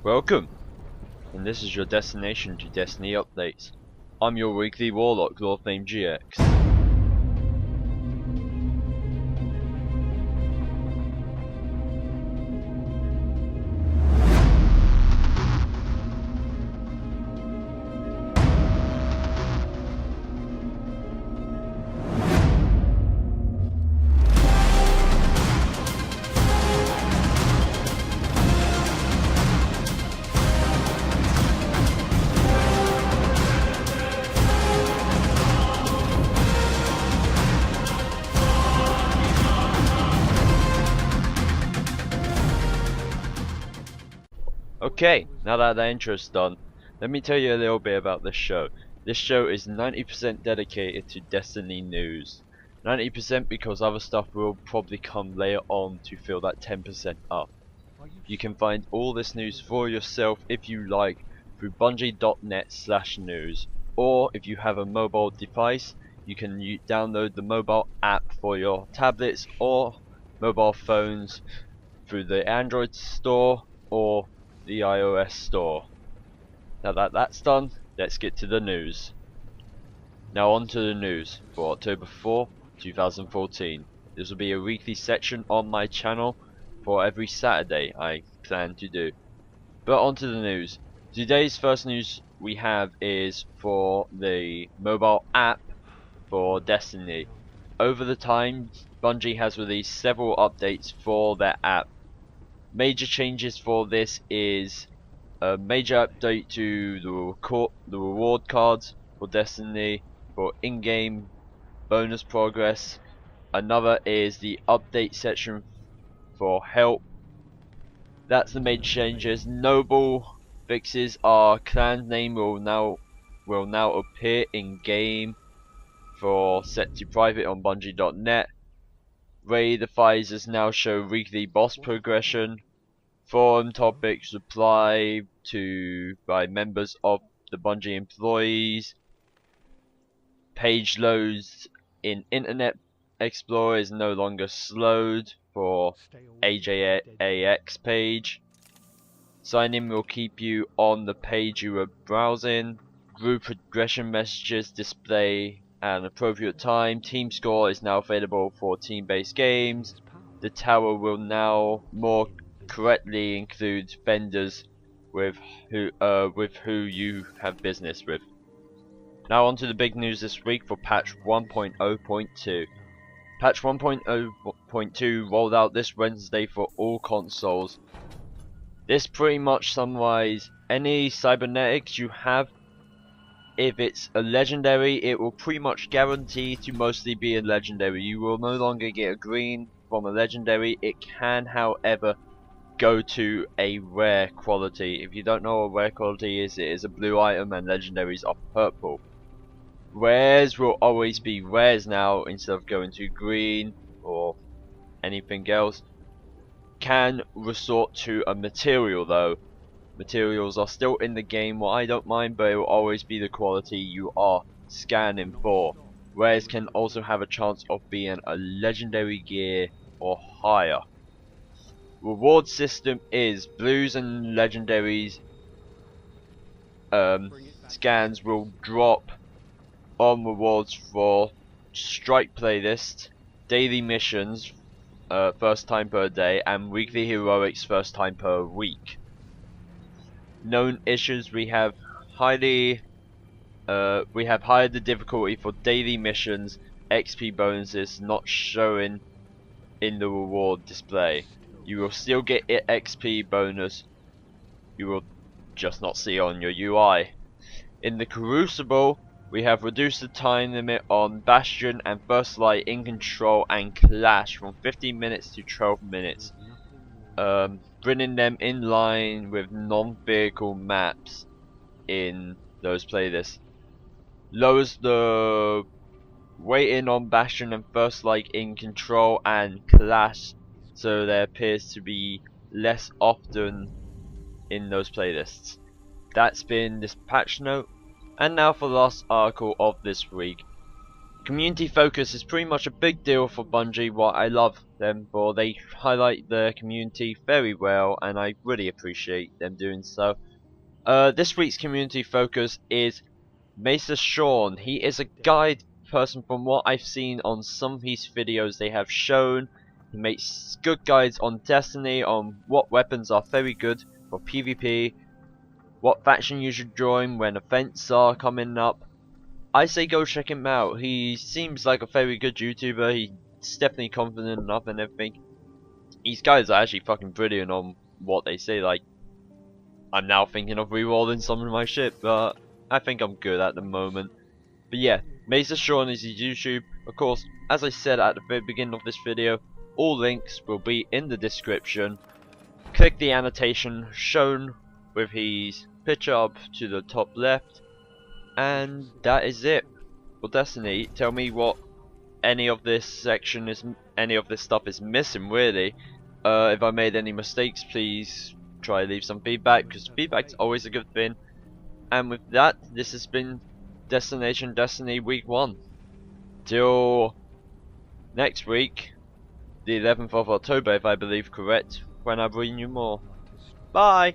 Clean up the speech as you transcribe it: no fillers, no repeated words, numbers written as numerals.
Welcome, and this is your destination to Destiny updates. I'm your weekly warlock, Lord Flame GX. Okay, now that the intro's done, let me tell you a little bit about this show. This show is 90% dedicated to Destiny news. 90% because other stuff will probably come later on to fill that 10% up. You can find all this news for yourself if you like through bungie.net/news, or if you have a mobile device, you can download the mobile app for your tablets or mobile phones through the Android store or the iOS store. Now that that's done, let's get to the news. Now on to the news for October 4th, 2014. This will be a weekly section on my channel for every Saturday I plan to do. But on to the news. Today's first news we have is for the mobile app for Destiny. Over the time, Bungie has released several updates for their app. Major changes for this is a major update to the reward cards for Destiny for in-game bonus progress. Another is the update section for help. That's the major changes. Notable fixes are clan name will now appear in game for set to private on bungie.net. Raid advisors now show weekly boss progression. Forum topics replied to by members of the Bungie employees. Page loads in Internet Explorer is no longer slowed for AJAX page. Sign in will keep you on the page you were browsing. Group progression messages display at an appropriate time. Team score is now available for team-based games. The tower will now more correctly include vendors with who you have business with. Now on to the big news this week for patch 1.0.2. Patch 1.0.2 rolled out this Wednesday for all consoles. This pretty much summarizes any cybernetics you have. If it's a legendary, it will pretty much guarantee to mostly be a legendary. You will no longer get a green from a legendary. It can, however, go to a rare quality. If you don't know what rare quality is, it is a blue item and legendaries are purple. Rares will always be rares now instead of going to green or anything else. Can resort to a material though. Materials are still in the game, what I don't mind, but it will always be the quality you are scanning for. Rares can also have a chance of being a legendary gear or higher. Reward system is blues and legendaries scans will drop on rewards for strike playlist, daily missions first time per day, and weekly heroics first time per week. Known issues, we have hired the difficulty for daily missions. XP bonuses not showing in the reward display. You will still get XP bonus, you will just not see it on your UI. In the Crucible, we have reduced the time limit on Bastion and First Light in Control and Clash from 15 minutes to 12 minutes. Bringing them in line with non-vehicle maps in those playlists. Lowers the waiting on Bastion and First Light in Control and Clash, so there appears to be less often in those playlists. That's been this patch note. And now for the last article of this week. Community focus is pretty much a big deal for Bungie, what I love them for. They highlight the community very well, and I really appreciate them doing so. This week's community focus is MesaSean. He is a guide person from what I've seen on some of his videos they have shown. He makes good guides on Destiny, on what weapons are very good for PvP, what faction you should join when events are coming up. I say go check him out. He seems like a very good YouTuber. He's definitely confident enough and everything. These guys are actually fucking brilliant on what they say. Like, I'm now thinking of rerolling some of my shit, but I think I'm good at the moment. But yeah, MesaSean is his YouTube. Of course, as I said at the very beginning of this video, all links will be in the description. Click the annotation shown with his picture up to the top left. And that is it for Destiny. Tell me what any of this section is, any of this stuff is missing really. If I made any mistakes, please try to leave some feedback, because feedback's always a good thing. And with that, this has been Destination Destiny Week 1. Till next week, the 11th of October if I believe correct, when I bring you more. Bye!